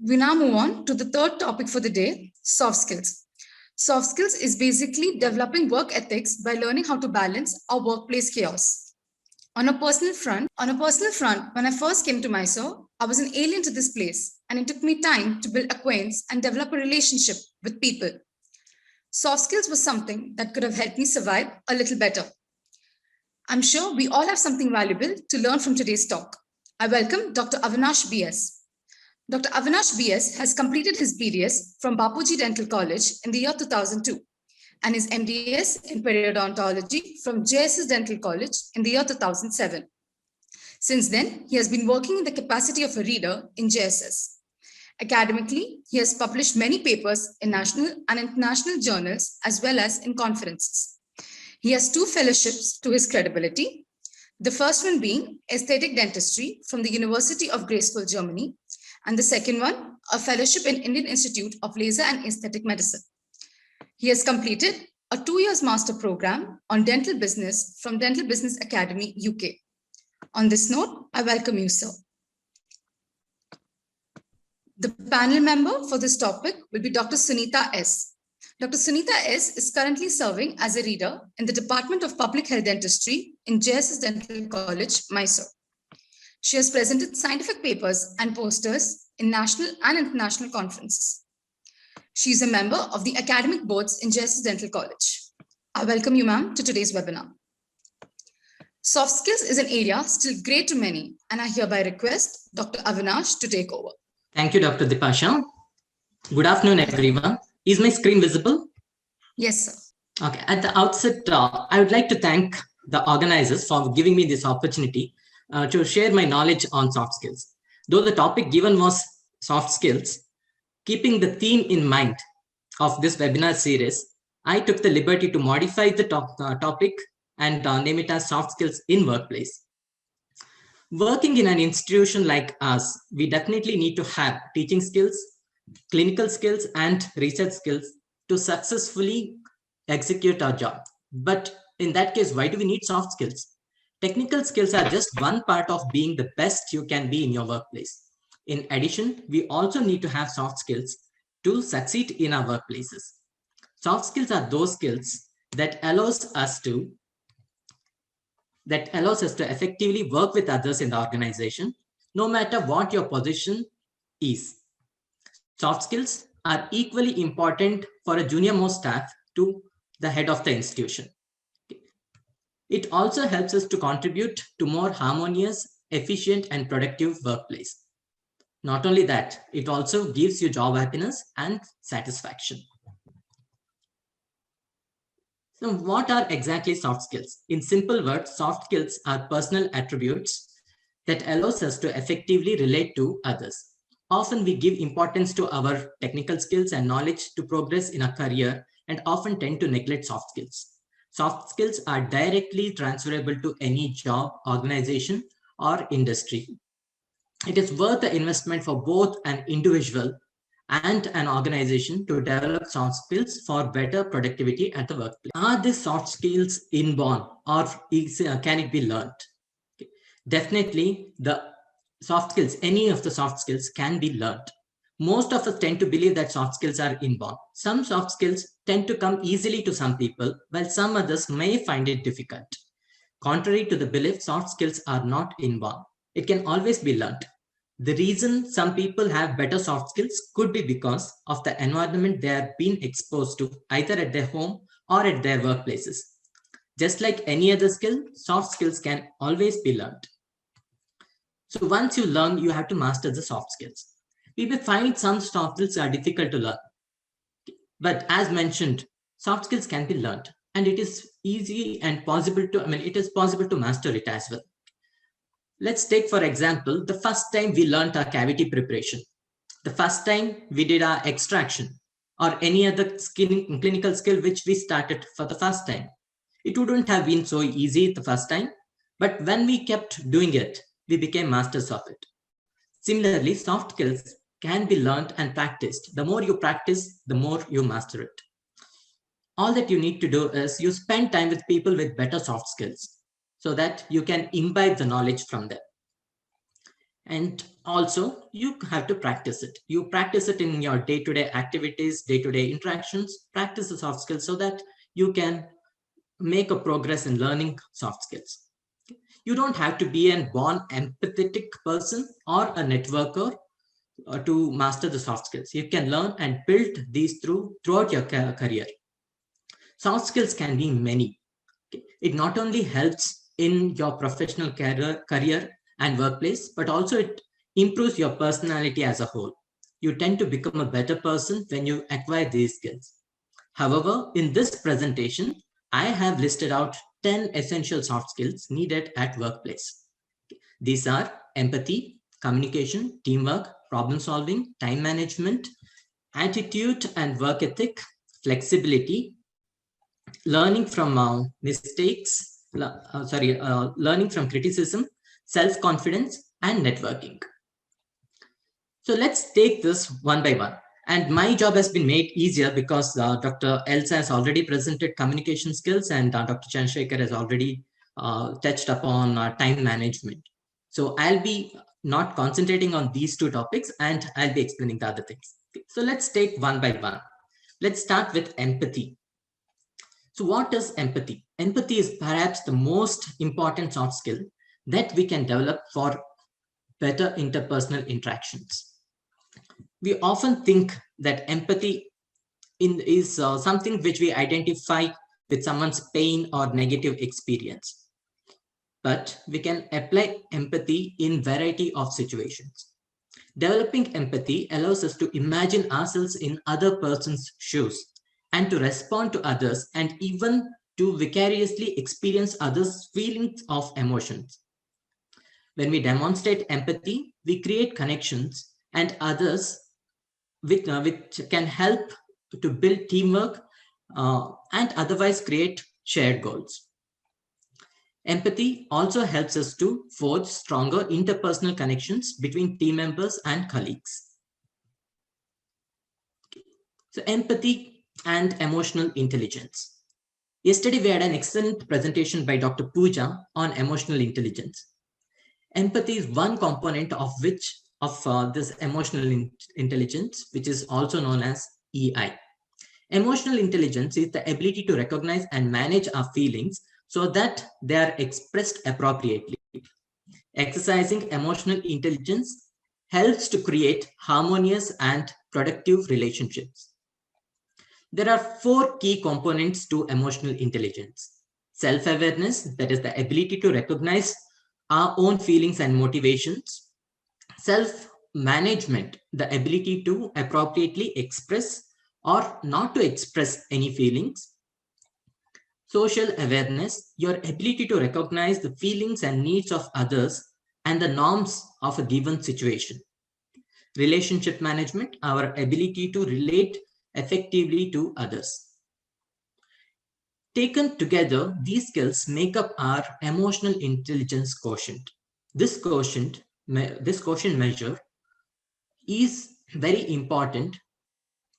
We now move on to the third topic for the day, soft skills. Soft skills is basically developing work ethics by learning how to balance our workplace chaos. On a personal front, when I first came to Mysore, I was an alien to this place, and it took me time to build acquaintance and develop a relationship with people. Soft skills was something that could have helped me survive a little better. I'm sure we all have something valuable to learn from today's talk. I welcome Dr. Avinash BS. Dr. Avinash BS has completed his BDS from Bapuji Dental College in the year 2002 and his MDS in Periodontology from JSS Dental College in the year 2007. Since then, he has been working in the capacity of a reader in JSS. Academically, he has published many papers in national and international journals as well as in conferences. He has 2 fellowships to his credibility, the first one being Aesthetic Dentistry from the University of Graceful, Germany, and the second one, a fellowship in Indian Institute of Laser and Aesthetic Medicine. He has completed a 2-year master program on dental business from Dental Business Academy, UK. On this note, I welcome you, sir. The panel member for this topic will be Dr. Sunita S. Dr. Sunita S. is currently serving as a reader in the Department of Public Health Dentistry in JSS Dental College, Mysore. She has presented scientific papers and posters in national and international conferences. She is a member of the academic boards in JSS Dental College. I welcome you, ma'am, to today's webinar. Soft skills is an area still great to many, and I hereby request Dr. Avinash to take over. Thank you, Dr. Dipasha. Good afternoon, everyone. Is my screen visible? Yes, sir. Okay. At the outset, I would like to thank the organizers for giving me this opportunity to share my knowledge on soft skills. Though the topic given was soft skills, keeping the theme in mind of this webinar series, I took the liberty to modify the topic and name it as soft skills in workplace. Working in an institution like us, we definitely need to have teaching skills, clinical skills, and research skills to successfully execute our job. But in that case, why do we need soft skills? Technical skills are just one part of being the best you can be in your workplace. In addition, we also need to have soft skills to succeed in our workplaces. Soft skills are those skills that allows us to effectively work with others in the organization, no matter what your position is. Soft skills are equally important for a junior most staff to the head of the institution. It also helps us to contribute to more harmonious, efficient, and productive workplace. Not only that, it also gives you job happiness and satisfaction. So what are exactly soft skills? In simple words, soft skills are personal attributes that allows us to effectively relate to others. Often we give importance to our technical skills and knowledge to progress in a career and often tend to neglect soft skills. Soft skills are directly transferable to any job, organization, or industry. It is worth the investment for both an individual and an organization to develop soft skills for better productivity at the workplace. Are these soft skills inborn or can it be learned? Okay. Definitely, the soft skills, any of the soft skills can be learned. Most of us tend to believe that soft skills are inborn. Some soft skills tend to come easily to some people, while some others may find it difficult. Contrary to the belief, soft skills are not inborn. It can always be learned. The reason some people have better soft skills could be because of the environment they are being exposed to, either at their home or at their workplaces. Just like any other skill, soft skills can always be learned. So once you learn, you have to master the soft skills. We may find some soft skills are difficult to learn. But as mentioned, soft skills can be learned, and it is easy and possible to, it is possible to master it as well. Let's take, for example, the first time we learned our cavity preparation, the first time we did our extraction, or any other clinical skill which we started for the first time. It wouldn't have been so easy the first time, but when we kept doing it, we became masters of it. Similarly, soft skills can be learned and practiced. The more you practice, the more you master it. All that you need to do is you spend time with people with better soft skills so that you can imbibe the knowledge from them. And Also, you have to practice it. You practice it in your day-to-day activities, day-to-day interactions, practice the soft skills so that you can make a progress in learning soft skills. You don't have to be a born empathetic person or a networker to master the soft skills. You can learn and build these throughout your career. Soft skills can be many. It not only helps in your professional career and workplace, but also it improves your personality as a whole. You tend to become a better person when you acquire these skills. However, in this presentation, I have listed out 10 essential soft skills needed at workplace. These are empathy, communication, teamwork, problem solving, time management, attitude and work ethic, flexibility, learning from mistakes, learning from criticism, self-confidence, and networking. So let's take this one by one. And my job has been made easier because Dr. Elsa has already presented communication skills and Dr. Chandrasekhar has already touched upon time management. So I'll be not concentrating on these two topics and I'll be explaining the other things. So let's take one by one. Let's start with empathy. So what is empathy? Empathy is perhaps the most important soft skill that we can develop for better interpersonal interactions. We often think that empathy is something which we identify with someone's pain or negative experience. But we can apply empathy in variety of situations. Developing empathy allows us to imagine ourselves in other person's shoes and to respond to others and even to vicariously experience others' feelings of emotions. When we demonstrate empathy, we create connections and others which can help to build teamwork and otherwise create shared goals. Empathy also helps us to forge stronger interpersonal connections between team members and colleagues. So empathy and emotional intelligence. Yesterday, we had an excellent presentation by Dr. Pooja on emotional intelligence. Empathy is one component of this emotional intelligence, which is also known as EI. Emotional intelligence is the ability to recognize and manage our feelings so that they are expressed appropriately. Exercising emotional intelligence helps to create harmonious and productive relationships. There are 4 key components to emotional intelligence. Self-awareness, that is the ability to recognize our own feelings and motivations. Self-management, the ability to appropriately express or not to express any feelings. Social awareness, your ability to recognize the feelings and needs of others and the norms of a given situation. Relationship management, our ability to relate effectively to others. Taken together, these skills make up our emotional intelligence quotient. This quotient measure is very important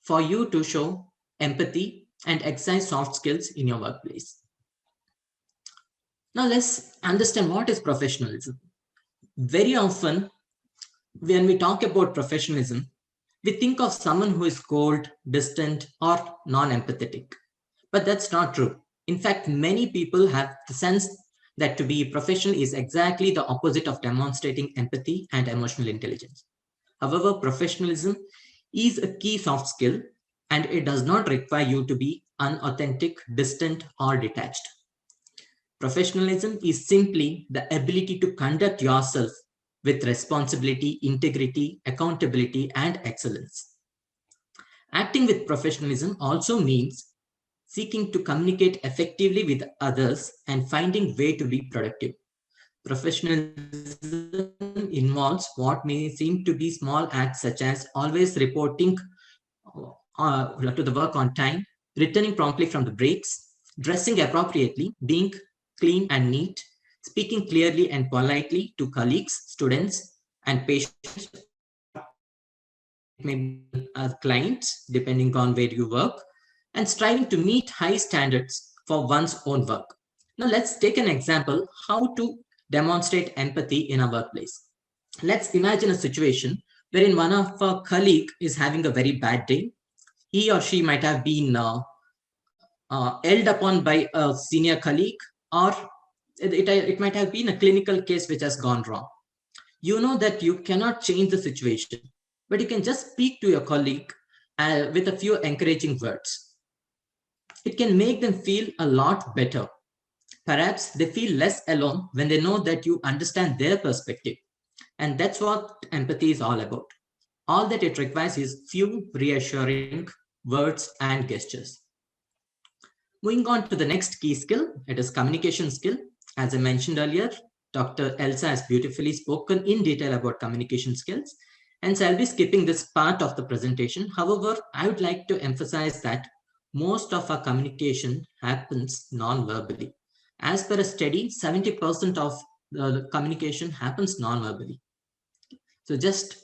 for you to show empathy and exercise soft skills in your workplace. Now let's understand what is professionalism. Very often, when we talk about professionalism, we think of someone who is cold, distant, or non-empathetic. But that's not true. In fact, many people have the sense that to be professional is exactly the opposite of demonstrating empathy and emotional intelligence. However, professionalism is a key soft skill and it does not require you to be unauthentic, distant, or detached. Professionalism is simply the ability to conduct yourself with responsibility, integrity, accountability, and excellence. Acting with professionalism also means seeking to communicate effectively with others and finding way to be productive. Professionalism involves what may seem to be small acts such as always reporting to the work on time, returning promptly from the breaks, dressing appropriately, being clean and neat, speaking clearly and politely to colleagues, students, and patients, maybe clients, depending on where you work, and striving to meet high standards for one's own work. Now let's take an example how to demonstrate empathy in a workplace. Let's imagine a situation wherein one of our colleague is having a very bad day. He or she might have been held upon by a senior colleague, or it might have been a clinical case which has gone wrong. You know that you cannot change the situation, but you can just speak to your colleague with a few encouraging words. It can make them feel a lot better. Perhaps they feel less alone when they know that you understand their perspective. And that's what empathy is all about. All that it requires is few reassuring words and gestures. Moving on to the next key skill, it is communication skill. As I mentioned earlier, Dr. Elsa has beautifully spoken in detail about communication skills, and so I'll be skipping this part of the presentation. However, I would like to emphasize that most of our communication happens non-verbally. As per a study, 70% of the communication happens non-verbally. So just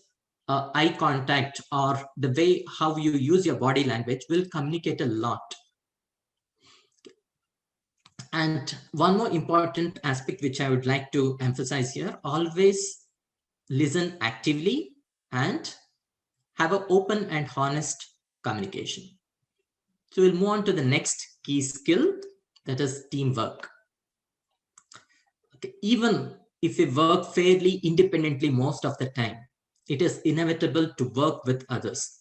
eye contact or the way how you use your body language will communicate a lot. And one more important aspect which I would like to emphasize here, always listen actively and have an open and honest communication. So we'll move on to the next key skill, that is teamwork. Okay. Even if we work fairly independently most of the time, it is inevitable to work with others.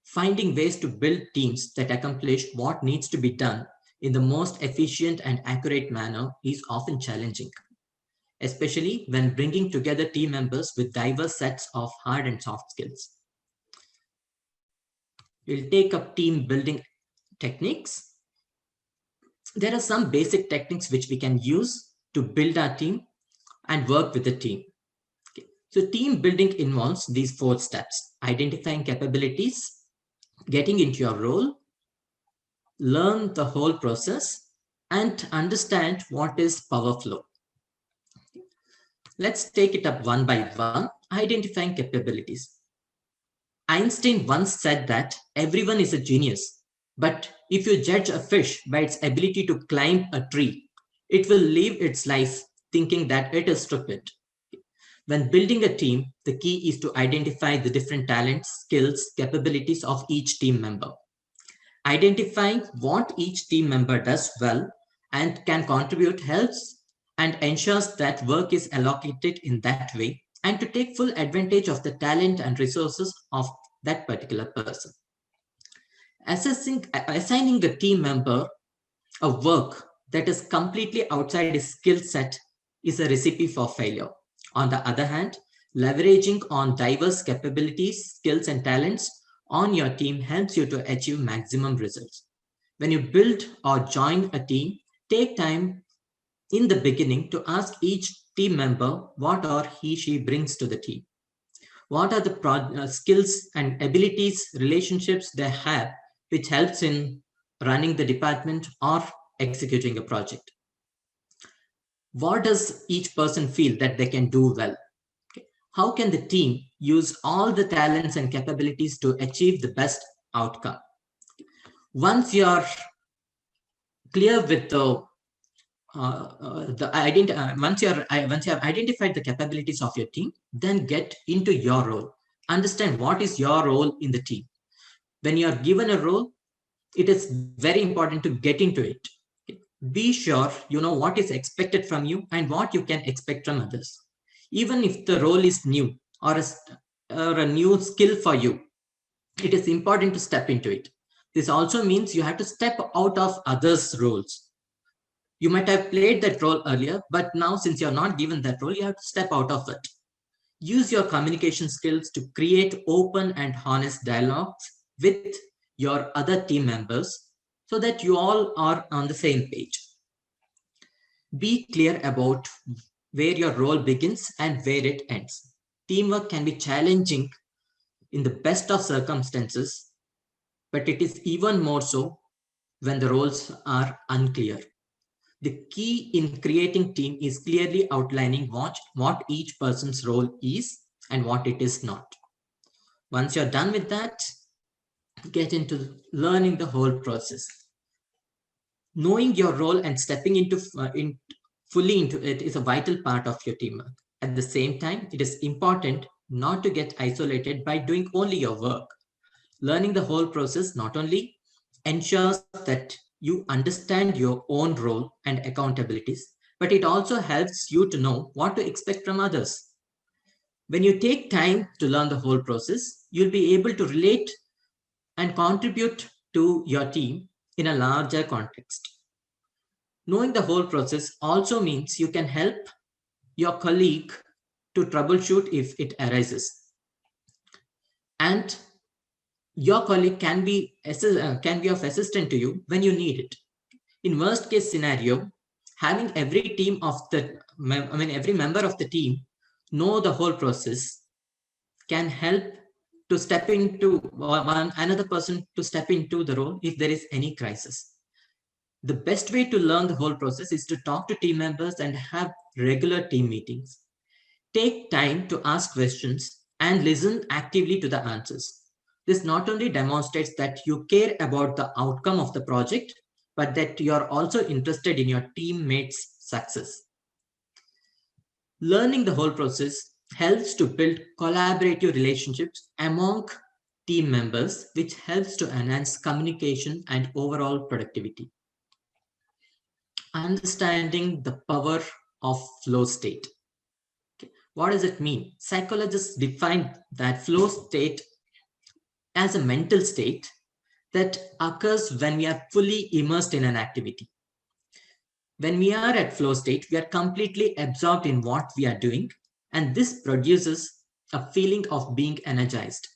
Finding ways to build teams that accomplish what needs to be done in the most efficient and accurate manner is often challenging, especially when bringing together team members with diverse sets of hard and soft skills. We'll take up team building techniques. There are some basic techniques which we can use to build our team and work with the team. Okay. So team building involves these 4 steps: identifying capabilities, getting into your role, learn the whole process, and understand what is power flow. Let's take it up one by one. Identifying capabilities. Einstein once said that everyone is a genius, but if you judge a fish by its ability to climb a tree, it will live its life thinking that it is stupid. When building a team, the key is to identify the different talents, skills, capabilities of each team member. Identifying what each team member does well and can contribute helps and ensures that work is allocated in that way, and to take full advantage of the talent and resources of that particular person. Assigning a team member a work that is completely outside his skill set is a recipe for failure. On the other hand, leveraging on diverse capabilities, skills, and talents on your team helps you to achieve maximum results. When you build or join a team, take time in the beginning to ask each team member what or he she brings to the team. What are the skills and abilities, relationships they have, which helps in running the department or executing a project. What does each person feel that they can do well? Okay. How can the team use all the talents and capabilities to achieve the best outcome? Once you're clear with once you have identified the capabilities of your team, then get into your role. Understand what is your role in the team. When you are given a role, it is very important to get into it. Be sure you know what is expected from you and what you can expect from others. Even if the role is new or a new skill for you, it is important to step into it. This also means you have to step out of others' roles. You might have played that role earlier, but now since you're not given that role, you have to step out of it. Use your communication skills to create open and honest dialogues with your other team members so that you all are on the same page. Be clear about where your role begins and where it ends. Teamwork can be challenging in the best of circumstances, but it is even more so when the roles are unclear. The key in creating team is clearly outlining what each person's role is and what it is not. Once you're done with that, get into learning the whole process. Knowing your role and stepping fully into it is a vital part of your teamwork. At the same time, it is important not to get isolated by doing only your work. Learning the whole process not only ensures that you understand your own role and accountabilities, but it also helps you to know what to expect from others. When you take time to learn the whole process, you'll be able to relate and contribute to your team in a larger context. Knowing the whole process also means you can help your colleague to troubleshoot if it arises. And your colleague can be of assistance to you when you need it. In worst case scenario, having every team of the, every member of the team know the whole process can help to step into another person to step into the role if there is any crisis. The best way to learn the whole process is to talk to team members and have regular team meetings. Take time to ask questions and listen actively to the answers. This not only demonstrates that you care about the outcome of the project, but that you are also interested in your teammates' success. Learning the whole process helps to build collaborative relationships among team members, which helps to enhance communication and overall productivity. Understanding the power of flow state. Okay. What does it mean? Psychologists define that flow state as a mental state that occurs when we are fully immersed in an activity. When we are at flow state, we are completely absorbed in what we are doing, and this produces a feeling of being energized.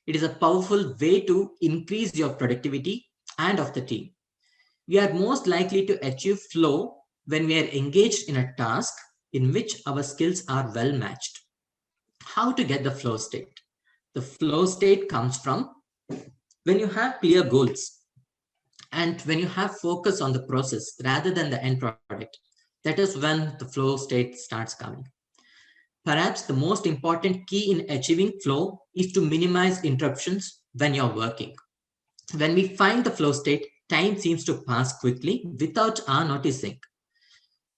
It is a powerful way to increase your productivity and of the team. We are most likely to achieve flow when we are engaged in a task in which our skills are well matched. How to get the flow state? The flow state comes from when you have clear goals and when you have focus on the process rather than the end product. That is when the flow state starts coming. Perhaps the most important key in achieving flow is to minimize interruptions when you're working. When we find the flow state, time seems to pass quickly without our noticing.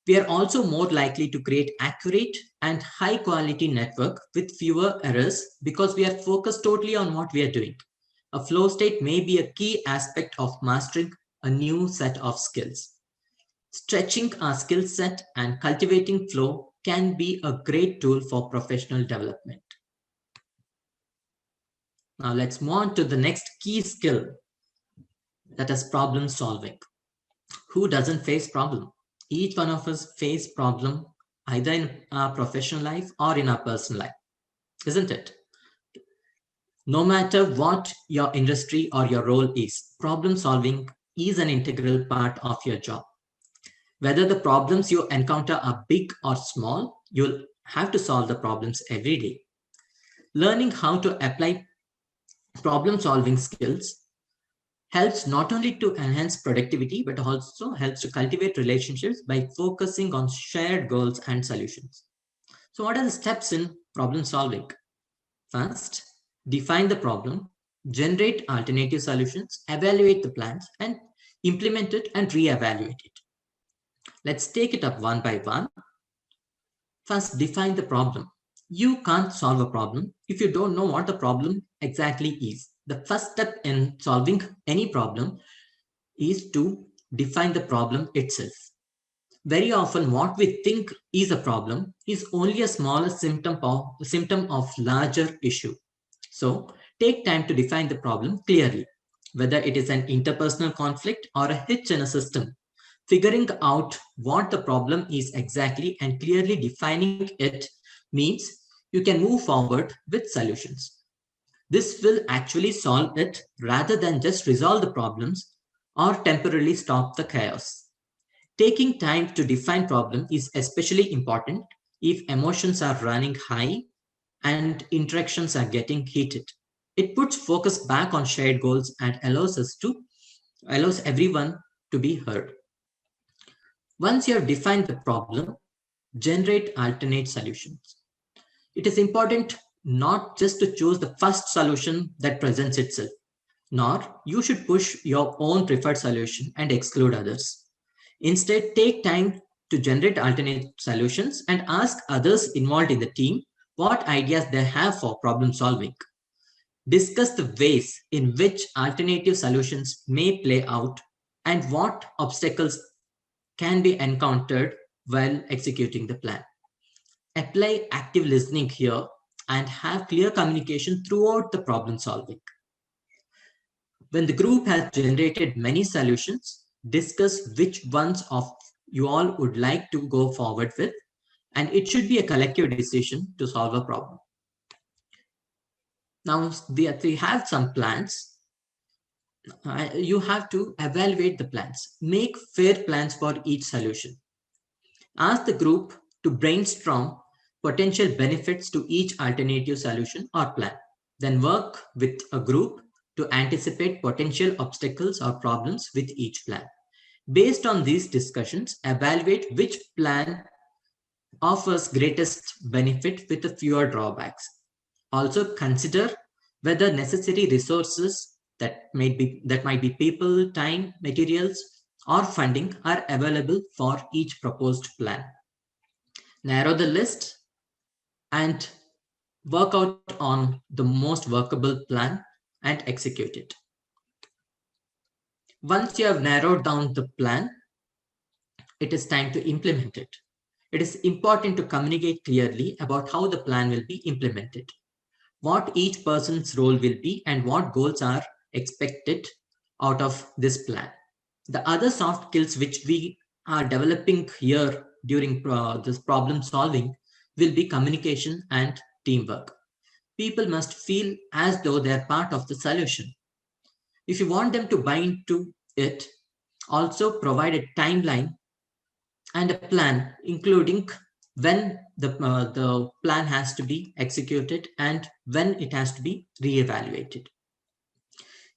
We are also more likely to create accurate and high quality network with fewer errors because we are focused totally on what we are doing. A flow state may be a key aspect of mastering a new set of skills. Stretching our skill set and cultivating flow can be a great tool for professional development. Now let's move on to the next key skill, that is problem solving. Who doesn't face problem? Each one of us face problem either in our professional life or in our personal life, isn't it? No matter what your industry or your role is, problem solving is an integral part of your job. Whether the problems you encounter are big or small, you'll have to solve the problems every day. Learning how to apply problem solving skills helps not only to enhance productivity, but also helps to cultivate relationships by focusing on shared goals and solutions. So what are the steps in problem solving? First, define the problem, generate alternative solutions, evaluate the plans, and implement it and re-evaluate it. Let's take it up one by one. First, define the problem. You can't solve a problem if you don't know what the problem exactly is. The first step in solving any problem is to define the problem itself. Very often, what we think is a problem is only a smaller symptom of larger issue. So, take time to define the problem clearly, whether it is an interpersonal conflict or a hitch in a system. Figuring out what the problem is exactly and clearly defining it means you can move forward with solutions. This will actually solve it rather than just resolve the problems or temporarily stop the chaos. Taking time to define problem is especially important if emotions are running high and interactions are getting heated. It puts focus back on shared goals and allows everyone to be heard. Once you have defined the problem, generate alternate solutions. It is important not just to choose the first solution that presents itself, nor you should push your own preferred solution and exclude others. Instead, take time to generate alternate solutions and ask others involved in the team what ideas they have for problem solving. Discuss the ways in which alternative solutions may play out and what obstacles can be encountered while executing the plan. Apply active listening here and have clear communication throughout the problem solving. When the group has generated many solutions, discuss which ones of you all would like to go forward with, and it should be a collective decision to solve a problem. Now, we have some plans. You have to evaluate the plans. Make fair plans for each solution. Ask the group to brainstorm potential benefits to each alternative solution or plan. Then work with a group to anticipate potential obstacles or problems with each plan. Based on these discussions, evaluate which plan offers greatest benefit with the fewer drawbacks. Also consider whether necessary resources that might be people, time, materials, or funding are available for each proposed plan. Narrow the list and work out on the most workable plan and execute it. Once you have narrowed down the plan, it is time to implement it. It is important to communicate clearly about how the plan will be implemented, what each person's role will be, and what goals are expected out of this plan. The other soft skills which we are developing here during this problem solving will be communication and teamwork. People must feel as though they are part of the solution. If you want them to buy into it, also provide a timeline and a plan, including when the plan has to be executed and when it has to be reevaluated.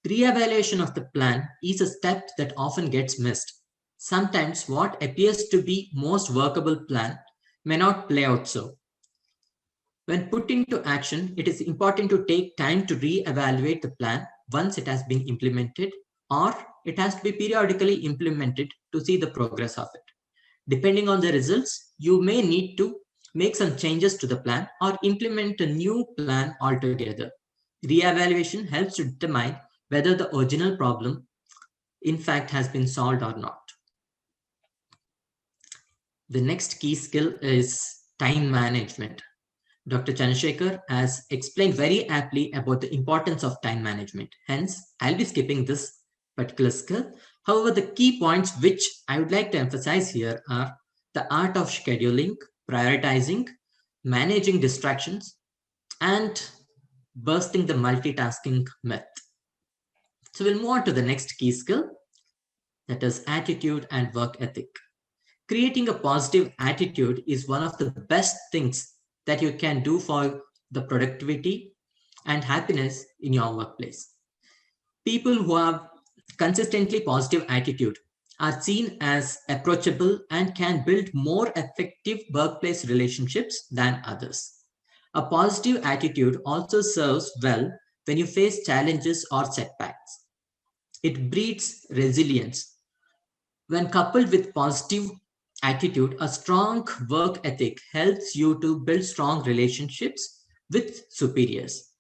Reevaluation of the plan is a step that often gets missed. Sometimes what appears to be most workable plan may not play out so. When put into action, it is important to take time to reevaluate the plan once it has been implemented, or it has to be periodically implemented to see the progress of it. Depending on the results, you may need to make some changes to the plan or implement a new plan altogether. Reevaluation helps to determine whether the original problem in fact has been solved or not. The next key skill is time management. Dr. Chandrasekhar has explained very aptly about the importance of time management. Hence, I'll be skipping this particular skill. However, the key points which I would like to emphasize here are the art of scheduling, prioritizing, managing distractions, and bursting the multitasking myth. So we'll move on to the next key skill, that is attitude and work ethic. Creating a positive attitude is one of the best things that you can do for the productivity and happiness in your workplace. People who have consistently positive attitude are seen as approachable and can build more effective workplace relationships than others. A positive attitude also serves well when you face challenges or setbacks. It breeds resilience. When coupled with positive attitude, a strong work ethic helps you to build strong relationships with superiors.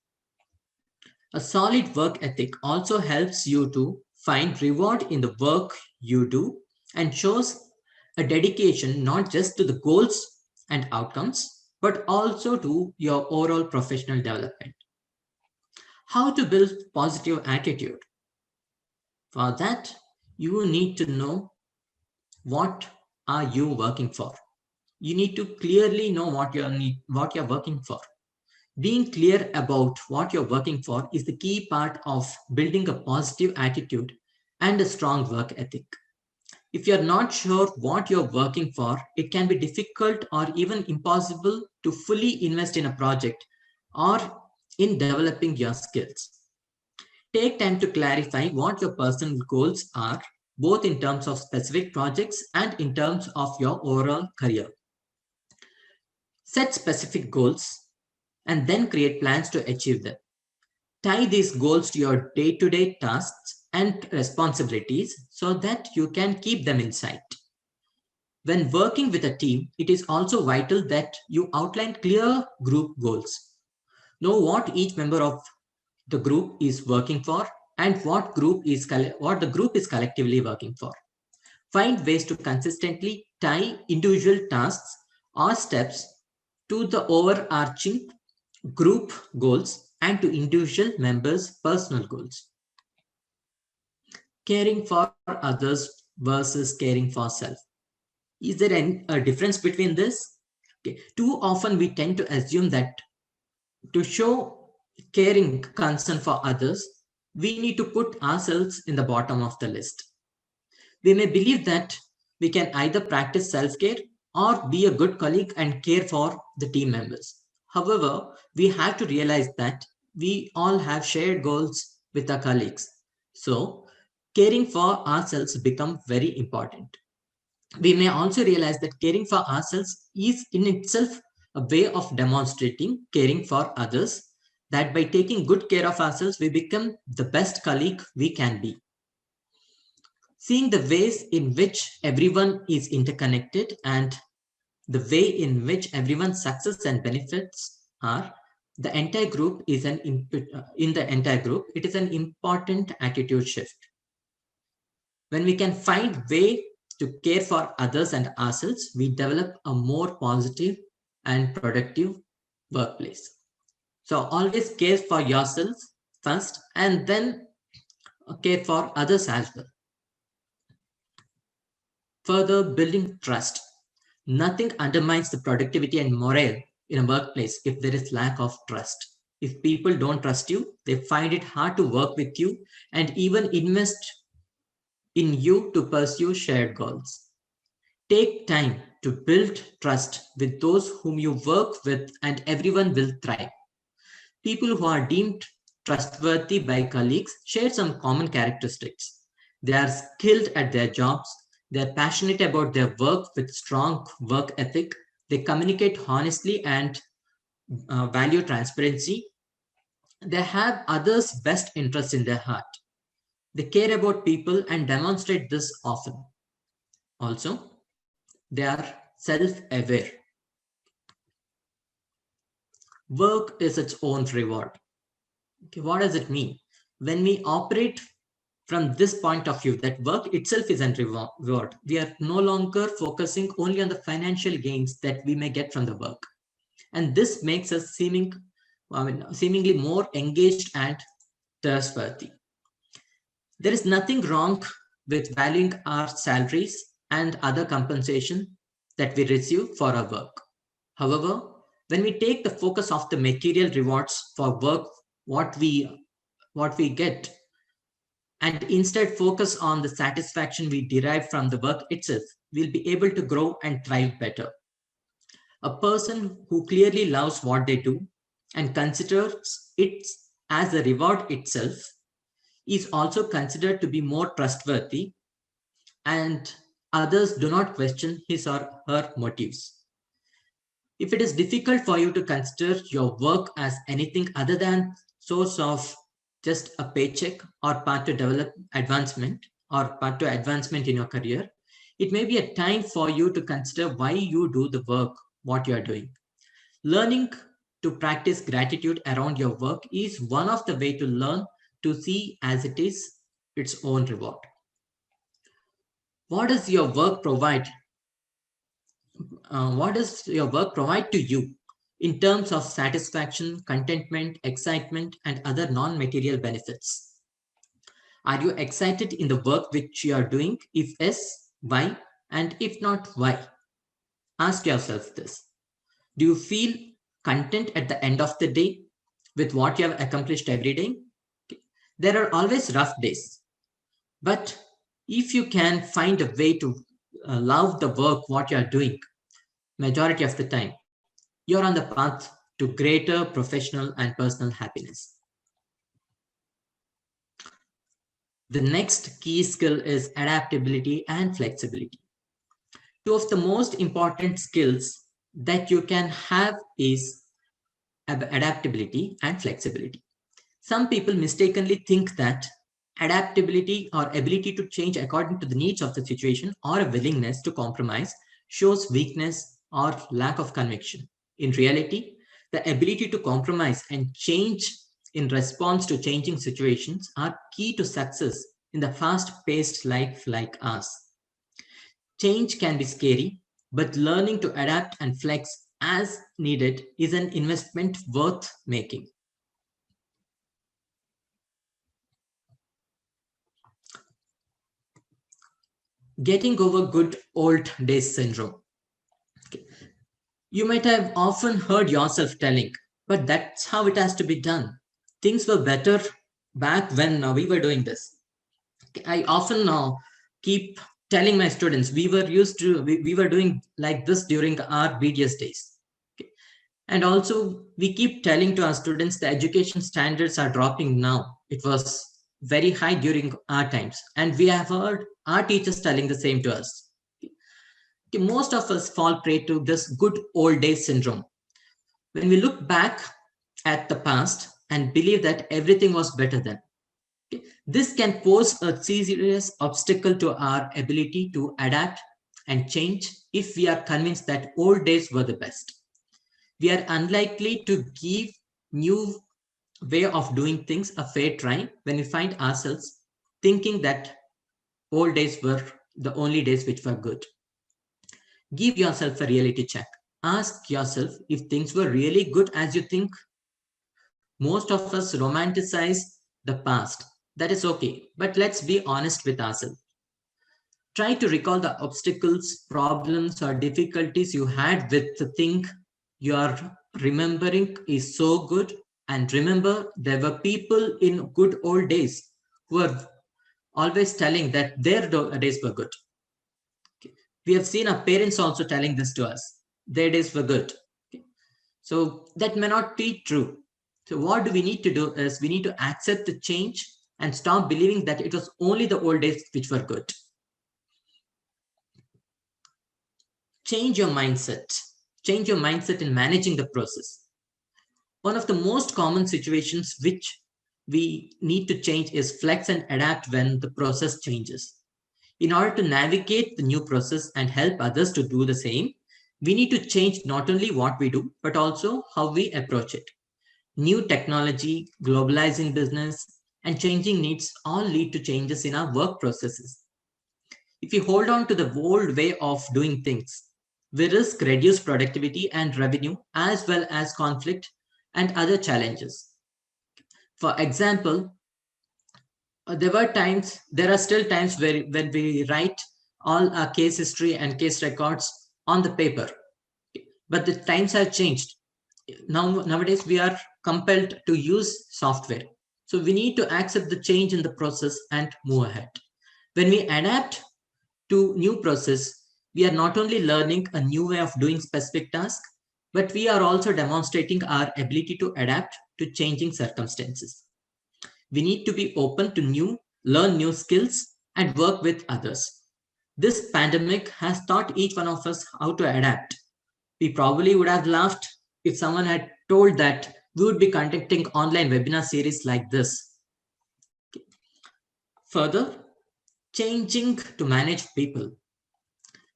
A solid work ethic also helps you to find reward in the work you do and shows a dedication not just to the goals and outcomes, but also to your overall professional development. How to build positive attitude? For that, you need to know what are you working for. You need to clearly know what you're working for. Being clear about what you're working for is the key part of building a positive attitude and a strong work ethic. If you're not sure what you're working for, it can be difficult or even impossible to fully invest in a project or in developing your skills. Take time to clarify what your personal goals are, both in terms of specific projects and in terms of your overall career. Set specific goals and then create plans to achieve them. Tie these goals to your day-to-day tasks and responsibilities so that you can keep them in sight. When working with a team, it is also vital that you outline clear group goals. Know what each member of the group is working for and what the group is collectively working for. Find ways to consistently tie individual tasks or steps to the overarching group goals and to individual members' personal goals. Caring for others versus caring for self. Is there a difference between this? Okay. Too often we tend to assume that to show caring concern for others, we need to put ourselves in the bottom of the list. We may believe that we can either practice self-care or be a good colleague and care for the team members. However, we have to realize that we all have shared goals with our colleagues. So, caring for ourselves becomes very important. We may also realize that caring for ourselves is in itself a way of demonstrating caring for others, that by taking good care of ourselves, we become the best colleague we can be. Seeing the ways in which everyone is interconnected and the way in which everyone's success and benefits are, the entire group is in the entire group, it is an important attitude shift. When we can find way to care for others and ourselves, we develop a more positive and productive workplace. So always care for yourself first and then care for others as well. Further, building trust. Nothing undermines the productivity and morale in a workplace if there is lack of trust. If people don't trust you, they find it hard to work with you and even invest in you to pursue shared goals. Take time to build trust with those whom you work with, and everyone will thrive. People who are deemed trustworthy by colleagues share some common characteristics. They are skilled at their jobs, they are passionate about their work with strong work ethic, they communicate honestly and value transparency, they have others' best interests in their heart. They care about people and demonstrate this often. Also, they are self-aware. Work is its own reward. Okay, what does it mean? When we operate from this point of view, that work itself is a reward, we are no longer focusing only on the financial gains that we may get from the work. And this makes us seemingly more engaged and trustworthy. There is nothing wrong with valuing our salaries and other compensation that we receive for our work. However, when we take the focus of the material rewards for work, what we get, and instead focus on the satisfaction we derive from the work itself, we'll be able to grow and thrive better. A person who clearly loves what they do and considers it as a reward itself is also considered to be more trustworthy, and others do not question his or her motives. If it is difficult for you to consider your work as anything other than source of just a paycheck or part to develop advancement or part to advancement in your career, it may be a time for you to consider why you do the work, what you are doing. Learning to practice gratitude around your work is one of the way to learn to see as it is its own reward. What does your work provide? What does your work provide to you in terms of satisfaction, contentment, excitement, and other non-material benefits? Are you excited in the work which you are doing? If yes, why? And if not, why? Ask yourself this. Do you feel content at the end of the day with what you have accomplished every day? There are always rough days, but if you can find a way to love the work, what you are doing, majority of the time, you're on the path to greater professional and personal happiness. The next key skill is adaptability and flexibility. Two of the most important skills that you can have is adaptability and flexibility. Some people mistakenly think that adaptability or ability to change according to the needs of the situation or a willingness to compromise shows weakness or lack of conviction. In reality, the ability to compromise and change in response to changing situations are key to success in the fast-paced life like ours. Change can be scary, but learning to adapt and flex as needed is an investment worth making. Getting over good old days syndrome. You might have often heard yourself telling, but that's how it has to be done. Things were better back when we were doing this. I often keep telling my students we were doing like this during our BDS days. And also we keep telling to our students the education standards are dropping now. It was very high during our times, and we have heard our teachers telling the same to us. Most of us fall prey to this good old days syndrome. When we look back at the past and believe that everything was better then, this can pose a serious obstacle to our ability to adapt and change if we are convinced that old days were the best. We are unlikely to give new way of doing things a fair try when we find ourselves thinking that old days were the only days which were good. Give yourself a reality check. Ask yourself if things were really good as you think. Most of us romanticize the past. That is okay, but let's be honest with ourselves. Try to recall the obstacles, problems, or difficulties you had with the thing you are remembering is so good. And remember, there were people in good old days who were always telling that their days were good. We have seen our parents also telling this to us. Their days were good. So that may not be true. So what do we need to do is we need to accept the change and stop believing that it was only the old days which were good. Change your mindset. Change your mindset in managing the process. One of the most common situations which we need to change is flex and adapt when the process changes. In order to navigate the new process and help others to do the same, we need to change not only what we do, but also how we approach it. New technology, globalizing business, and changing needs all lead to changes in our work processes. If we hold on to the old way of doing things, we risk reduced productivity and revenue, as well as conflict and other challenges. For example, there are still times when we write all our case history and case records on the paper, but the times have changed. Nowadays, we are compelled to use software. So we need to accept the change in the process and move ahead. When we adapt to new process, we are not only learning a new way of doing specific tasks, but we are also demonstrating our ability to adapt to changing circumstances. We need to be open to learn new skills, and work with others. This pandemic has taught each one of us how to adapt. We probably would have laughed if someone had told that we would be conducting online webinar series like this. Further, changing to manage people.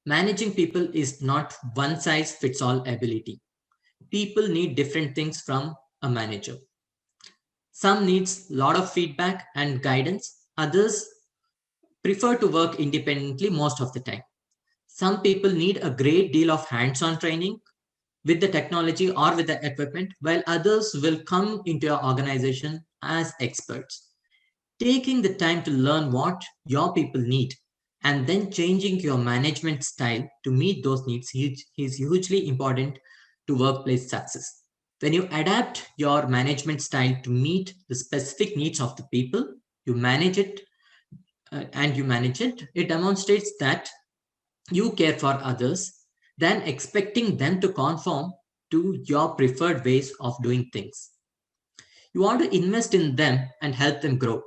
Managing people is not one size fits all ability. People need different things from a manager. Some needs a lot of feedback and guidance. Others prefer to work independently most of the time. Some people need a great deal of hands-on training with the technology or with the equipment, while others will come into your organization as experts. Taking the time to learn what your people need and then changing your management style to meet those needs is hugely important to workplace success. When you adapt your management style to meet the specific needs of the people, you manage it it demonstrates that you care for others than expecting them to conform to your preferred ways of doing things. You want to invest in them and help them grow.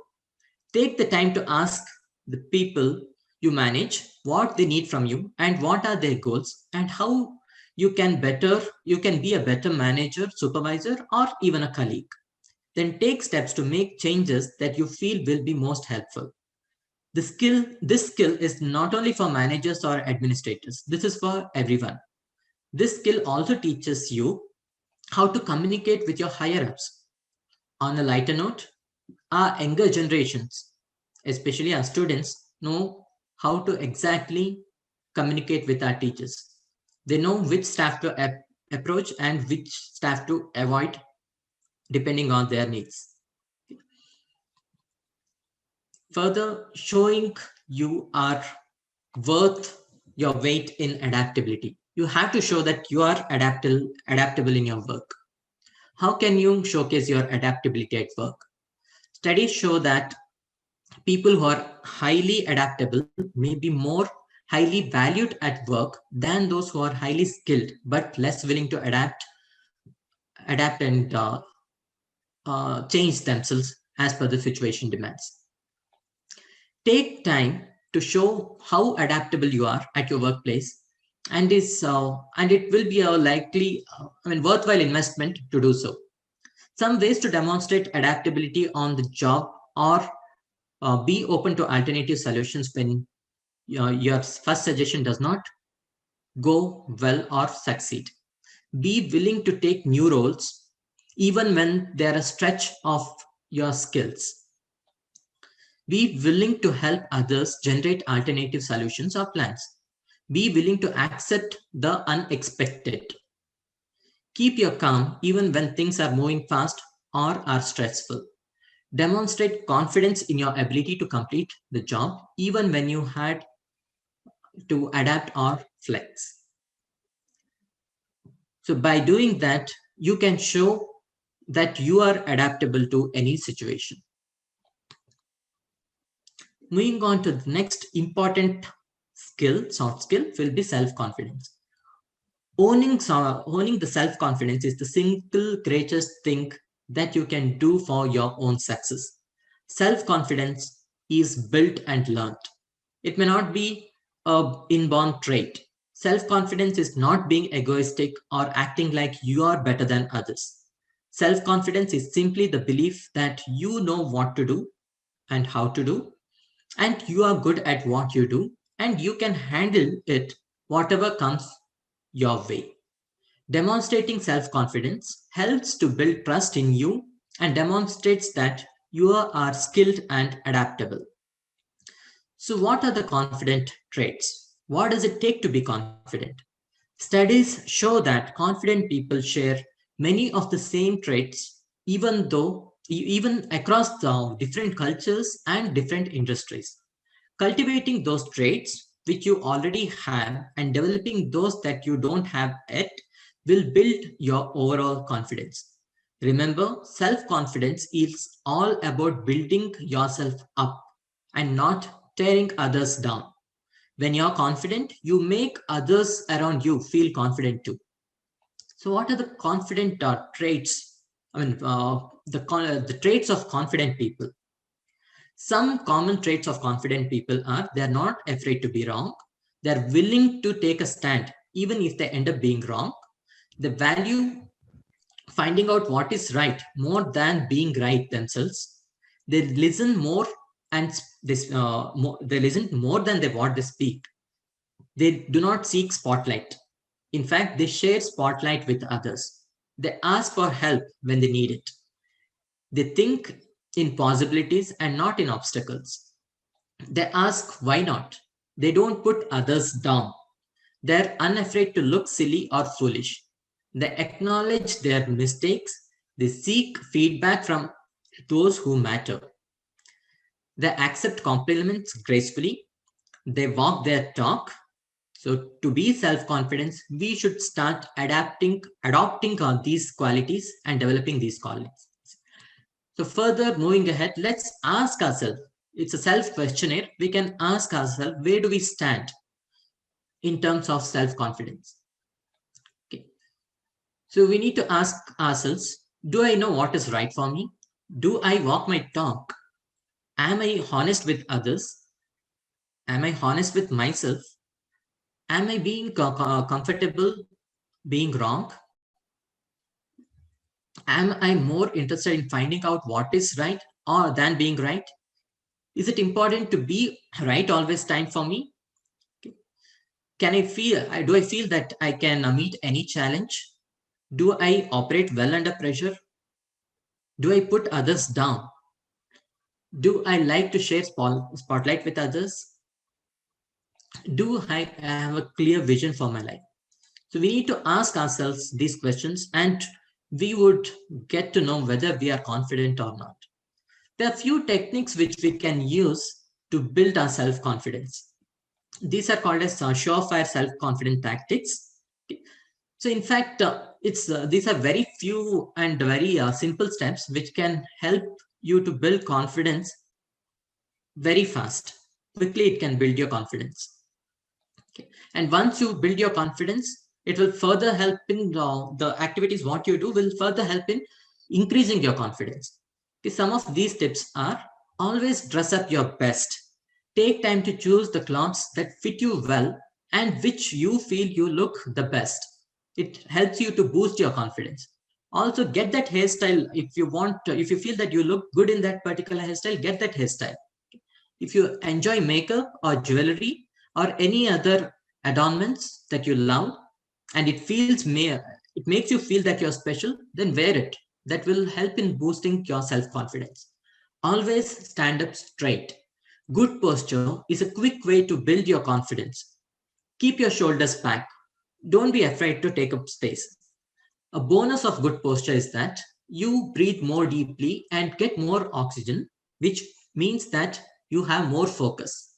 Take the time to ask the people you manage what they need from you and what are their goals and how you can be a better manager, supervisor, or even a colleague. Then take steps to make changes that you feel will be most helpful. This skill is not only for managers or administrators. This is for everyone. This skill also teaches you how to communicate with your higher ups. On a lighter note, our younger generations, especially our students, know how to exactly communicate with our teachers. They know which staff to approach and which staff to avoid depending on their needs. Further, showing you are worth your weight in adaptability. You have to show that you are adaptable in your work. How can you showcase your adaptability at work? Studies show that people who are highly adaptable may be more highly valued at work than those who are highly skilled but less willing to adapt and change themselves as per the situation demands. Take time to show how adaptable you are at your workplace, and it will be a likely, worthwhile investment to do so. Some ways to demonstrate adaptability on the job or be open to alternative solutions when your first suggestion does not go well or succeed. Be willing to take new roles even when they're a stretch of your skills. Be willing to help others generate alternative solutions or plans. Be willing to accept the unexpected. Keep your calm even when things are moving fast or are stressful. Demonstrate confidence in your ability to complete the job even when you had to adapt or flex. So by doing that, you can show that you are adaptable to any situation. Moving on to the next important skill, soft skill, will be self-confidence. Owning the self-confidence is the single greatest thing that you can do for your own success. Self-confidence is built and learned. It may not be an inborn trait. Self-confidence is not being egoistic or acting like you are better than others. Self-confidence is simply the belief that you know what to do and how to do, and you are good at what you do, and you can handle it whatever comes your way. Demonstrating self-confidence helps to build trust in you and demonstrates that you are skilled and adaptable. So what are the confident traits? What does it take to be confident? Studies show that confident people share many of the same traits, even across the different cultures and different industries. Cultivating those traits which you already have and developing those that you don't have yet will build your overall confidence. Remember, self-confidence is all about building yourself up and not tearing others down. When you're confident, you make others around you feel confident too. So, what are the confident traits? The traits of confident people. Some common traits of confident people are they're not afraid to be wrong. They're willing to take a stand, even if they end up being wrong. They value finding out what is right more than being right themselves. They listen more and they listen more than what they speak. They do not seek spotlight. In fact, they share spotlight with others. They ask for help when they need it. They think in possibilities and not in obstacles. They ask why not. They don't put others down. They're unafraid to look silly or foolish. They acknowledge their mistakes. They seek feedback from those who matter. They accept compliments gracefully. They walk their talk. So to be self-confident, we should start adopting these qualities and developing these qualities. So further moving ahead, let's ask ourselves, it's a self-questionnaire. We can ask ourselves, where do we stand in terms of self-confidence? Okay. So we need to ask ourselves, do I know what is right for me? Do I walk my talk? Am I honest with others? Am I honest with myself? Am I being comfortable being wrong? Am I more interested in finding out what is right or than being right? Is it important to be right always time for me? Do I feel that I can meet any challenge? Do I operate well under pressure? Do I put others down? Do I like to share spotlight with others? Do I have a clear vision for my life? So we need to ask ourselves these questions, and we would get to know whether we are confident or not. There are few techniques which we can use to build our self-confidence. These are called as surefire self-confident tactics. Okay. So in fact, these are very few and very simple steps which can help you to build confidence very fast. Quickly, it can build your confidence. Okay. And once you build your confidence, it will further help in the activities what you do will further help in increasing your confidence. Okay. Some of these tips are: always dress up your best. Take time to choose the clothes that fit you well and which you feel you look the best. It helps you to boost your confidence. Also, get that hairstyle if you want. If you feel that you look good in that particular hairstyle, get that hairstyle. If you enjoy makeup or jewelry or any other adornments that you love, and it makes you feel that you're special, then wear it. That will help in boosting your self-confidence. Always stand up straight. Good posture is a quick way to build your confidence. Keep your shoulders back. Don't be afraid to take up space. A bonus of good posture is that you breathe more deeply and get more oxygen, which means that you have more focus.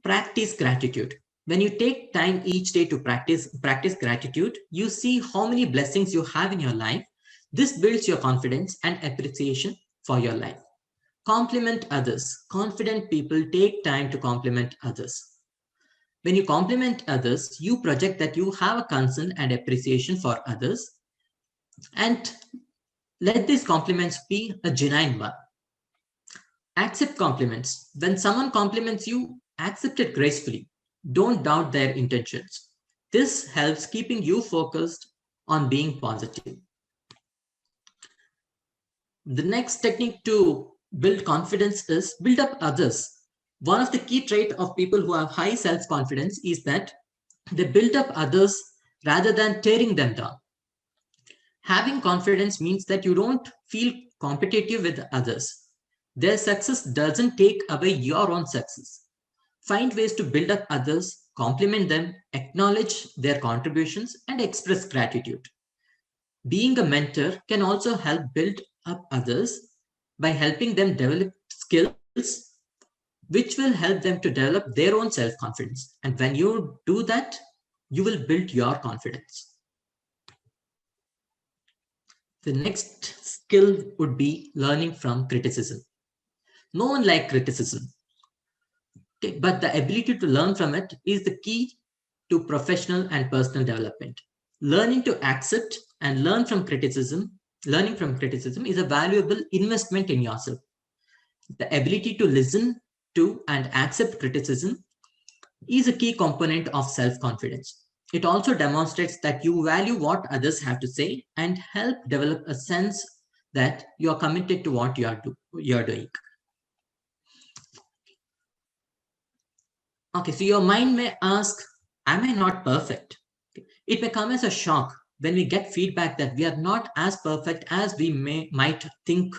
Practice gratitude. When you take time each day to practice gratitude, you see how many blessings you have in your life. This builds your confidence and appreciation for your life. Compliment others. Confident people take time to compliment others. When you compliment others, you project that you have a concern and appreciation for others, and let these compliments be a genuine one. Accept compliments. When someone compliments you, accept it gracefully. Don't doubt their intentions. This helps keeping you focused on being positive. The next technique to build confidence is build up others. One of the key traits of people who have high self-confidence is that they build up others rather than tearing them down. Having confidence means that you don't feel competitive with others. Their success doesn't take away your own success. Find ways to build up others, compliment them, acknowledge their contributions, and express gratitude. Being a mentor can also help build up others by helping them develop skills which will help them to develop their own self-confidence. And when you do that, you will build your confidence. The next skill would be learning from criticism. No one likes criticism, okay, but the ability to learn from it is the key to professional and personal development. Learning to accept and learning from criticism is a valuable investment in yourself. The ability to listen to and accept criticism is a key component of self-confidence. It also demonstrates that you value what others have to say and help develop a sense that you are committed to what you are doing. Okay, so your mind may ask, am I not perfect? It may come as a shock when we get feedback that we are not as perfect as we might like to think.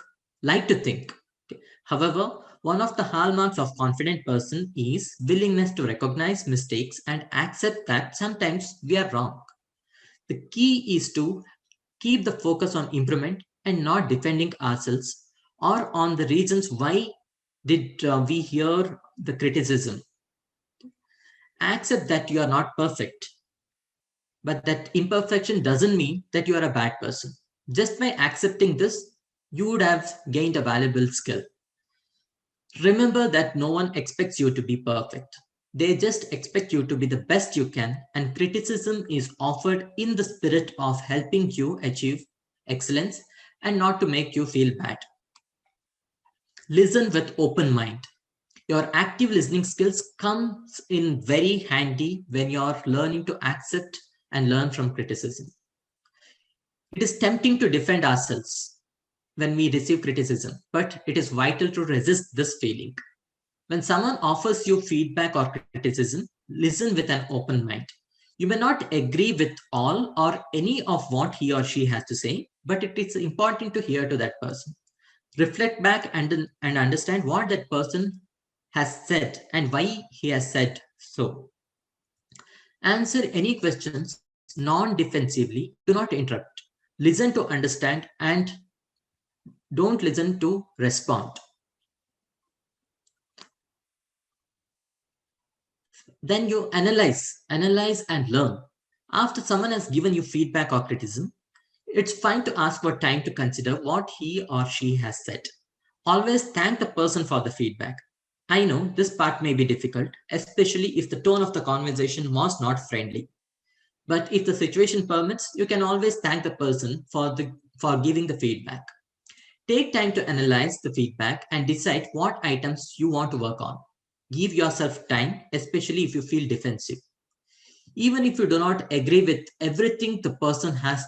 Okay. However, one of the hallmarks of confident person is willingness to recognize mistakes and accept that sometimes we are wrong. The key is to keep the focus on improvement and not defending ourselves or on the reasons why did we hear the criticism. Accept that you are not perfect, but that imperfection doesn't mean that you are a bad person. Just by accepting this, you would have gained a valuable skill. Remember that no one expects you to be perfect. They just expect you to be the best you can, and criticism is offered in the spirit of helping you achieve excellence and not to make you feel bad. Listen with open mind. Your active listening skills comes in very handy when you're learning to accept and learn from criticism. It is tempting to defend ourselves. when we receive criticism, but it is vital to resist this feeling. When someone offers you feedback or criticism, listen with an open mind. You may not agree with all or any of what he or she has to say, but it is important to hear to that person. Reflect back and understand what that person has said and why he has said so. Answer any questions non-defensively. Do not interrupt. Listen to understand and don't listen to respond. Then you analyze and learn. After someone has given you feedback or criticism, it's fine to ask for time to consider what he or she has said. Always thank the person for the feedback. I know this part may be difficult, especially if the tone of the conversation was not friendly. But if the situation permits, you can always thank the person for giving the feedback. Take time to analyze the feedback and decide what items you want to work on. Give yourself time, especially if you feel defensive. Even if you do not agree with everything the person has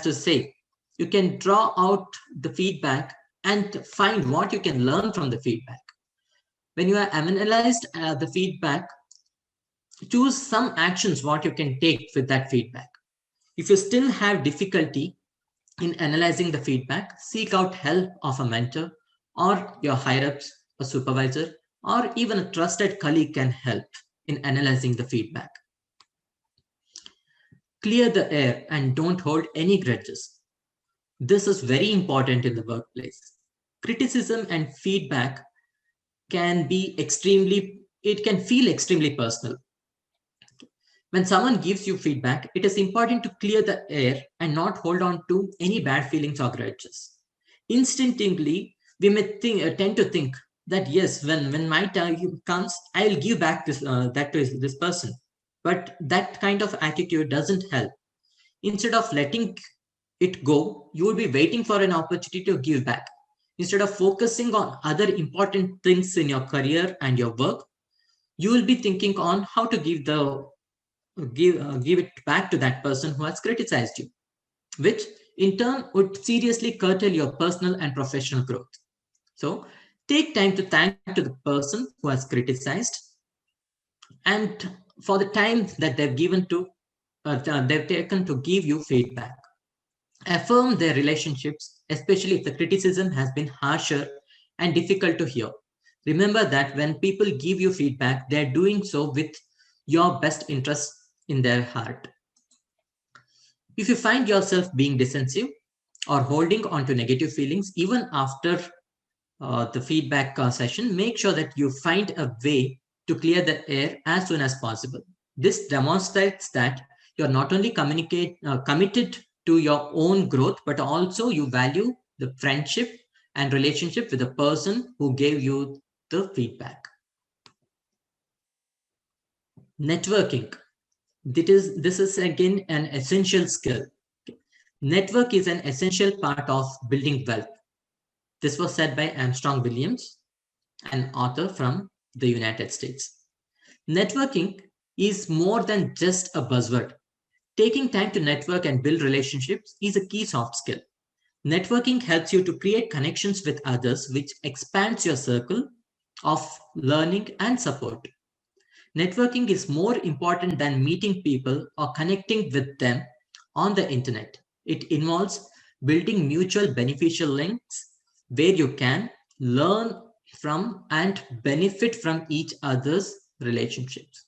to say, you can draw out the feedback and find what you can learn from the feedback. When you have analyzed the feedback, choose some actions what you can take with that feedback. If you still have difficulty in analyzing the feedback, seek out help of a mentor or your higher-ups, a supervisor, or even a trusted colleague can help in analyzing the feedback. Clear the air and don't hold any grudges. This is very important in the workplace. Criticism and feedback can feel extremely personal. When someone gives you feedback, it is important to clear the air and not hold on to any bad feelings or grudges. Instinctively, we may tend to think that yes, when my time comes, I will give back that to this person. But that kind of attitude doesn't help. Instead of letting it go, you will be waiting for an opportunity to give back. Instead of focusing on other important things in your career and your work, you will be thinking on how to give it back to that person who has criticized you, which in turn would seriously curtail your personal and professional growth. So take time to thank to the person who has criticized and for the time that they've taken to give you feedback. Affirm their relationships, especially if the criticism has been harsher and difficult to hear. Remember that when people give you feedback, they're doing so with your best interests in their heart. If you find yourself being defensive or holding on to negative feelings even after the feedback session, make sure that you find a way to clear the air as soon as possible. This demonstrates that you're not only committed to your own growth, but also you value the friendship and relationship with the person who gave you the feedback. Networking. This is again an essential skill. Network is an essential part of building wealth. This was said by Armstrong Williams, an author from the United States. Networking is more than just a buzzword. Taking time to network and build relationships is a key soft skill. Networking helps you to create connections with others, which expands your circle of learning and support. Networking is more important than meeting people or connecting with them on the internet. It involves building mutual beneficial links where you can learn from and benefit from each other's relationships.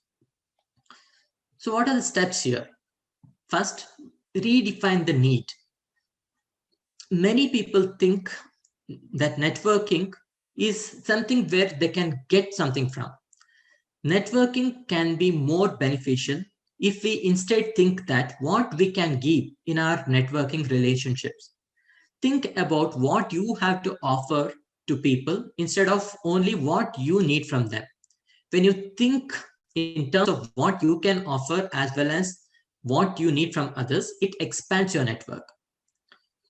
So what are the steps here? First, redefine the need. Many people think that networking is something where they can get something from. Networking can be more beneficial if we instead think that what we can give in our networking relationships. Think about what you have to offer to people instead of only what you need from them. When you think in terms of what you can offer as well as what you need from others, it expands your network.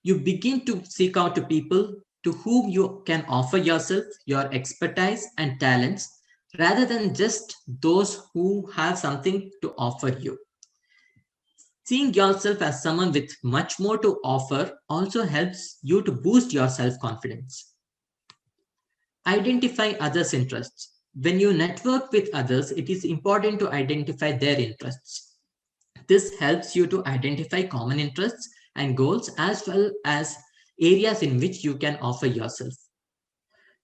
You begin to seek out to people to whom you can offer yourself, your expertise and talents, rather than just those who have something to offer you. Seeing yourself as someone with much more to offer also helps you to boost your self-confidence. Identify others' interests. When you network with others, it is important to identify their interests. This helps you to identify common interests and goals as well as areas in which you can offer yourself.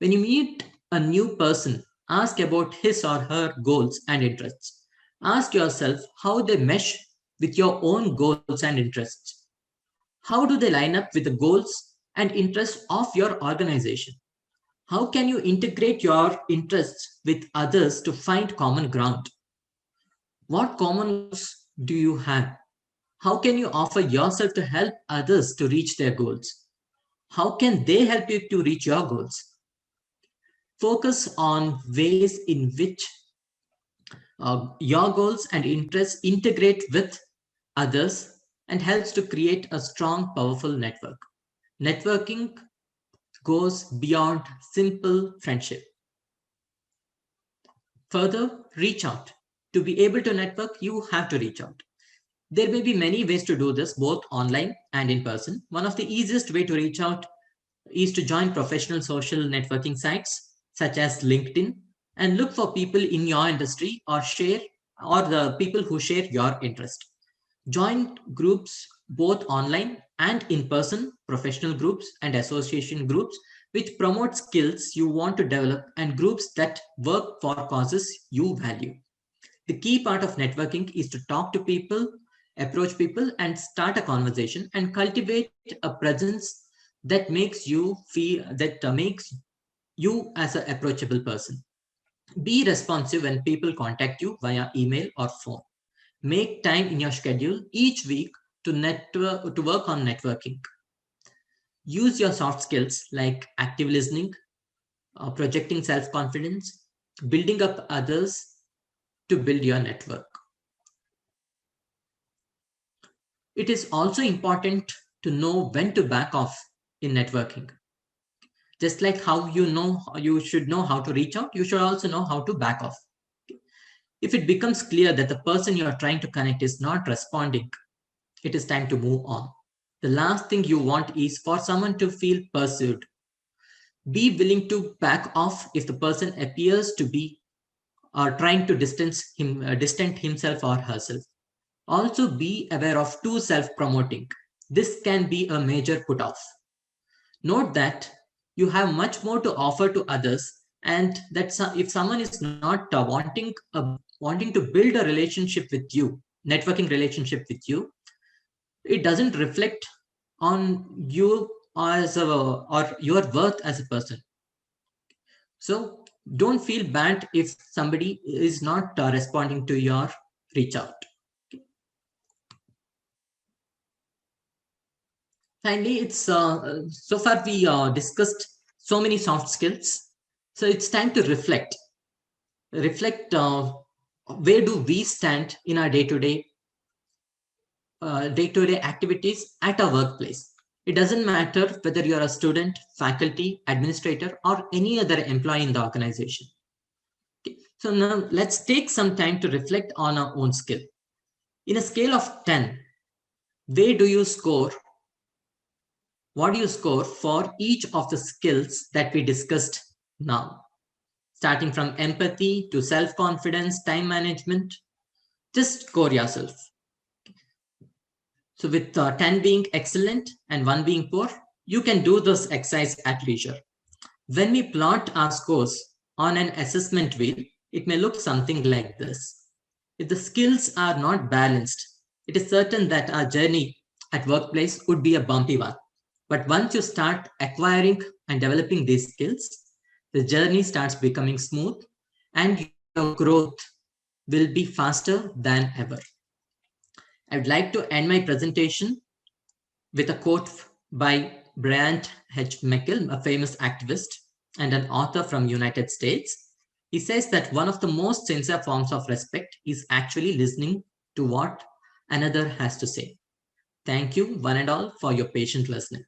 When you meet a new person, ask about his or her goals and interests. Ask yourself how they mesh with your own goals and interests. How do they line up with the goals and interests of your organization? How can you integrate your interests with others to find common ground? What common goals do you have? How can you offer yourself to help others to reach their goals? How can they help you to reach your goals? Focus on ways in which your goals and interests integrate with others and helps to create a strong, powerful network. Networking goes beyond simple friendship. Further, reach out. To be able to network, you have to reach out. There may be many ways to do this, both online and in person. One of the easiest way to reach out is to join professional social networking sites such as LinkedIn and look for people in your industry or the people who share your interest. Join groups both online and in person, professional groups and association groups which promote skills you want to develop and groups that work for causes you value. The key part of networking is to talk to people, approach people, and start a conversation and cultivate a presence that makes you feel that makes you as an approachable person. Be responsive when people contact you via email or phone. Make time in your schedule each week to work on networking. Use your soft skills like active listening, projecting self-confidence, building up others to build your network. It is also important to know when to back off in networking. Just like how you should know how to reach out, you should also know how to back off. If it becomes clear that the person you are trying to connect is not responding, it is time to move on. The last thing you want is for someone to feel pursued. Be willing to back off if the person appears to be trying to distant himself or herself. Also be aware of too self-promoting. This can be a major put-off. Note that you have much more to offer to others and that if someone is not wanting to build a relationship with you, networking relationship with you, it doesn't reflect on you or your worth as a person. So don't feel bad if somebody is not responding to your reach out. Finally, it's so far we discussed so many soft skills. So it's time to reflect. Reflect where do we stand in our day-to-day activities at our workplace. It doesn't matter whether you're a student, faculty, administrator, or any other employee in the organization. Okay. So now let's take some time to reflect on our own skill. In a scale of 10, where do you score? What do you score for each of the skills that we discussed now? Starting from empathy to self-confidence, time management, just score yourself. So with 10 being excellent and 1 being poor, you can do this exercise at leisure. When we plot our scores on an assessment wheel, it may look something like this. If the skills are not balanced, it is certain that our journey at workplace would be a bumpy one. But once you start acquiring and developing these skills, the journey starts becoming smooth and your growth will be faster than ever. I would like to end my presentation with a quote by Bryant H. McGill, a famous activist and an author from United States. He says that one of the most sincere forms of respect is actually listening to what another has to say. Thank you, one and all, for your patient listening.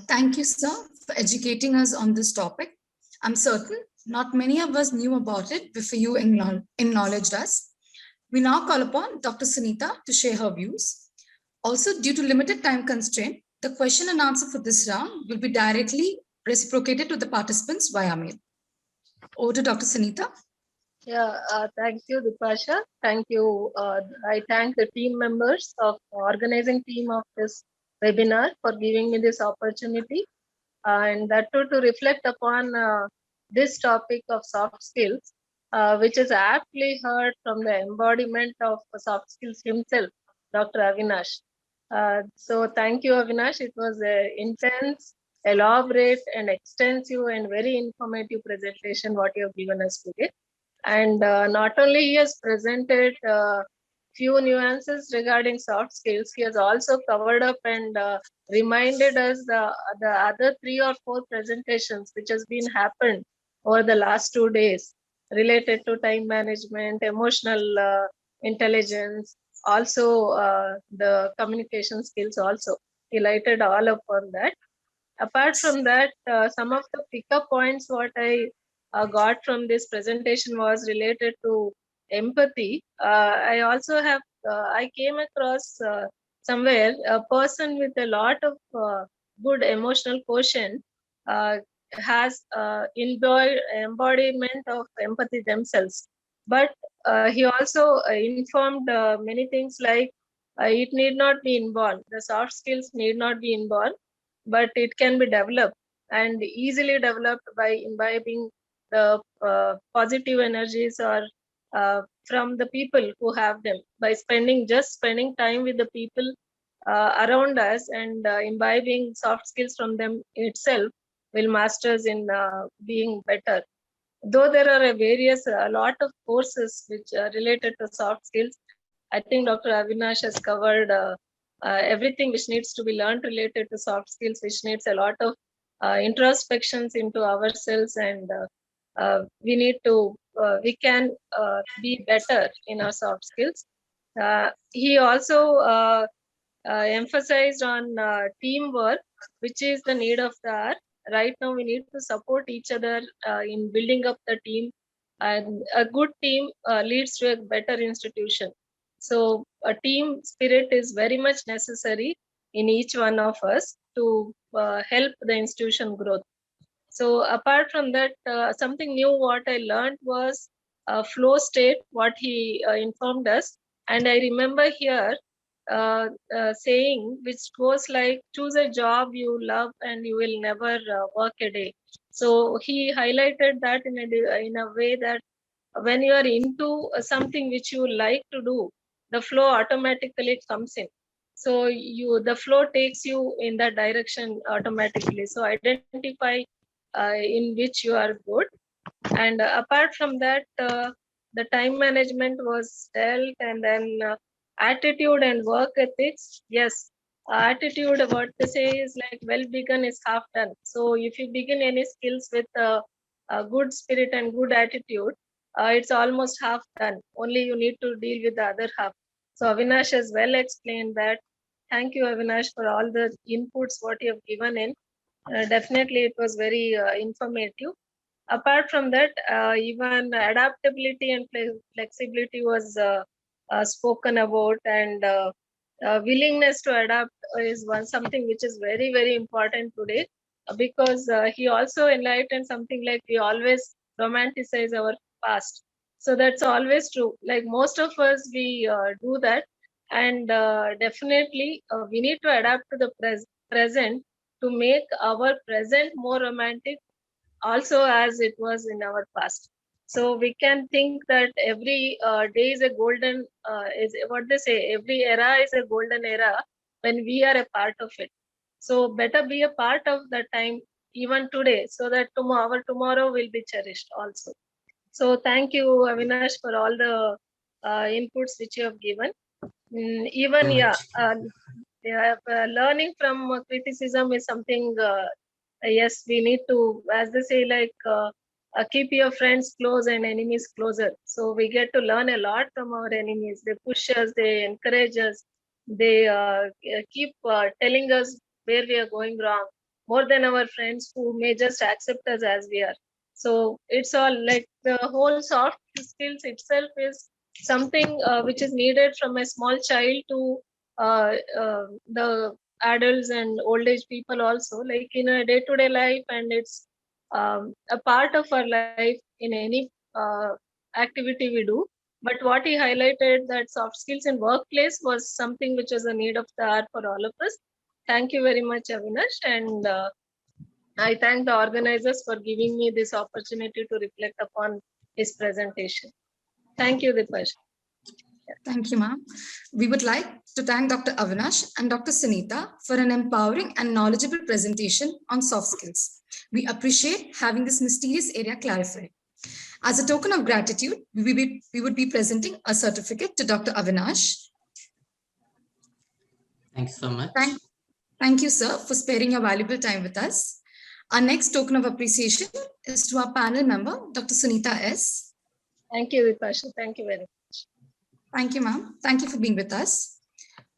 Thank you, sir, for educating us on this topic. I'm certain not many of us knew about it before you acknowledged us. We now call upon Dr. Sunita to share her views. Also, due to limited time constraint, the question and answer for this round will be directly reciprocated to the participants via mail. Over to Dr. Sunita. Yeah, thank you, Dipasha. Thank you. I thank the team members of organizing team of this webinar for giving me this opportunity, and that too to reflect upon this topic of soft skills, which is aptly heard from the embodiment of soft skills himself, Dr. Avinash. So thank you, Avinash. It was an intense, elaborate, and extensive and very informative presentation what you have given us today. And not only he has presented few nuances regarding soft skills, he has also covered up and reminded us the other 3 or 4 presentations which has been happened over the last 2 days related to time management, emotional intelligence, also the communication skills also. He lighted all upon that. Apart from that, some of the pickup points what I got from this presentation was related to empathy. I also have, I came across somewhere a person with a lot of good emotional quotient uh, has embodiment of empathy themselves. But he also informed many things like it need not be inborn. The soft skills need not be inborn, but it can be developed and easily developed by imbibing the positive energies or from the people who have them, by spending time with the people around us and imbibing soft skills from them itself will masters in being better. Though there are a lot of courses which are related to soft skills, I think Dr. Avinash has covered everything which needs to be learned related to soft skills, which needs a lot of introspections into ourselves, and we can be better in our soft skills. He also emphasized on teamwork, which is the need of the hour. Right now, we need to support each other in building up the team, and a good team leads to a better institution. So, a team spirit is very much necessary in each one of us to help the institution growth. So, apart from that, something new what I learned was flow state, what he informed us. And I remember here saying, which goes like, choose a job you love and you will never work a day. So he highlighted that in a way that when you are into something which you like to do, the flow automatically comes in. So the flow takes you in that direction automatically. So identify in which you are good. And apart from that, the time management was dealt, and then attitude and work ethics. Yes, attitude, what they say is like, well begun is half done. So if you begin any skills with a good spirit and good attitude, it's almost half done. Only you need to deal with the other half. So Avinash has well explained that. Thank you, Avinash, for all the inputs what you have given in. Definitely, it was very informative. Apart from that, even adaptability and flexibility was spoken about, and willingness to adapt is something which is very, very important today, because he also enlightened something like we always romanticize our past. So that's always true. Like most of us, we do that, and definitely we need to adapt to the present to make our present more romantic, also as it was in our past. So we can think that every day is a golden, is what they say, every era is a golden era when we are a part of it. So better be a part of that time even today, so that our tomorrow will be cherished also. So thank you, Avinash, for all the inputs which you have given. Even, Very much. learning from criticism is something, yes, we need to, as they say, like, keep your friends close and enemies closer. So we get to learn a lot from our enemies. They push us, they encourage us, they keep telling us where we are going wrong, more than our friends who may just accept us as we are. So it's all like the whole soft skills itself is something which is needed from a small child to the adults and old age people also, like in a day-to-day life, and it's a part of our life in any activity we do. But what he highlighted, that soft skills in workplace was something which was a need of the hour for all of us. Thank you very much, Avinash, and I thank the organizers for giving me this opportunity to reflect upon his presentation. Thank you, Dipesh. Thank you, ma'am. We would like to thank Dr. Avinash and Dr. Sunita for an empowering and knowledgeable presentation on soft skills. We appreciate having this mysterious area clarified. As a token of gratitude, we would be presenting a certificate to Dr. Avinash. Thanks so much. Thank you, sir, for sparing your valuable time with us. Our next token of appreciation is to our panel member, Dr. Sunita S. Thank you, Dipesh. Thank you very much. Thank you, ma'am. Thank you for being with us.